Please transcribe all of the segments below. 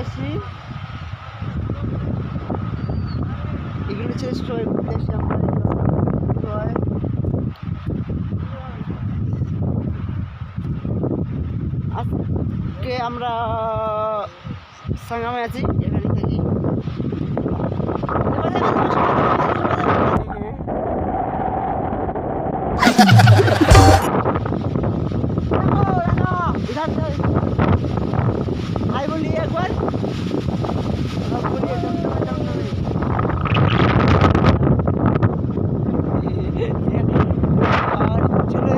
আসছি, এগুলো হচ্ছে স্টোরে ঘুরতে আসছি আমরা। আজকে আমরা সাঙ্গামে আছি, এখানে থাকি। हाय बोलिए एक बार, बोलिए और चलो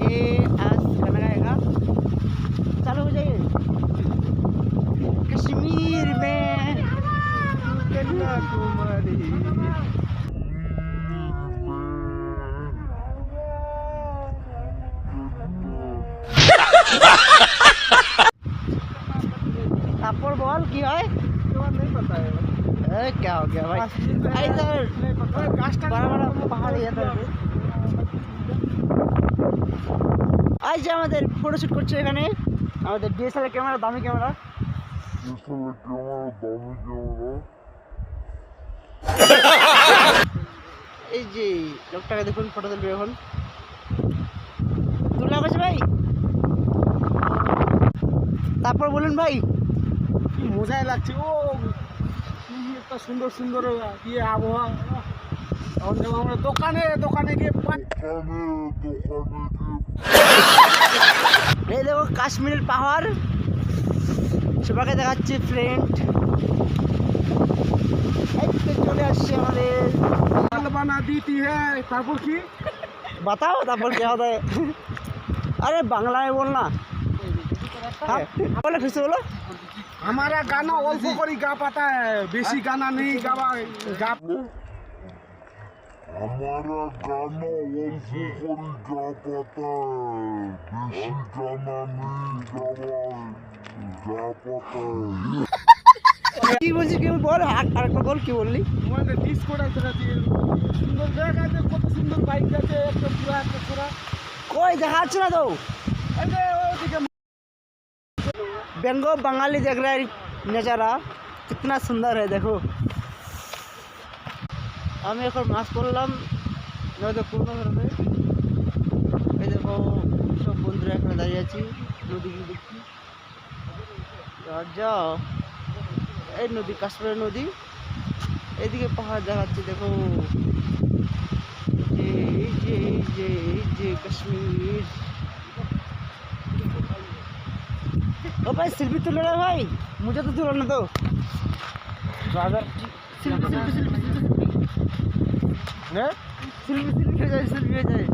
ये आज गाना गाएगा, चालू हो जाइए। कश्मीर में कन्याकुमारी, तापर बोल की है नहीं पता है। क्या हो गया भाई, इधर बड़ा बड़ा पहाड़ है इधर। आज যে আমাদের ফটোশুট করছে এখানে, আমাদের ডিএসএলআর ক্যামেরা, দামি ক্যামেরা। এই যে লোকটাকে দেখুন ফটো তুলবে এখন। তুলা গেছে ভাই, তারপর বলুন ভাই কি মজাই লাগছে। ও একটা সুন্দর সুন্দর ইয়ে আবহাওয়া। এখন যাবো আমরা দোকানে দোকানে গিয়ে এই দেখো কাশ্মীরের পাহাড়, সবাইকে দেখাচ্ছি ফ্রেন্ড। চলে আসছে আমাদের বানা দিতি হ্যাঁ। তারপর কি बताओ, তারপর क्या होता है? अरे बांग्ला में बोलना। हाँ बोलो फिर से बोलो। हमारा गाना অল্প করে গা পাতা है, বেশি গানা নেই গাওয়া গা। हमारा गाना অল্প করে গা পাতা, বেশি গানা নেই গা পাতা। কি বলছিস, কি বল আরেকটা বল, কি বললি? মানে ডিসকোটা সেটা দিয়ে সুন্দর জায়গা আছে, কত সুন্দর বাইক আছে, একটা পুরা একটা পুরা। कोई দেখাচ্ছে না তো, এই যে ওদিকে बेंगो बंगाली देख रहा है नज़ारा, कितना सुंदर है देखो। আমি এখন মাছ পড়লাম নদীতে, পূর্ণ ধরবে। এই দেখো সব বন্ধুরা এখানে দাঁড়িয়ে আছি, নদী দেখছি। আর যাও এই নদী, কাশ্মীরের নদী, এদিকে পাহাড় দেখাচ্ছে দেখো। এই যে এই যে এই যে কাশ্মীর। ओ भाई सेल्फी तुल रहा है भाई, मुझे तो तुलना दो। Driver selfie selfie selfie selfie हो जाए, सेल्फी हो जाए।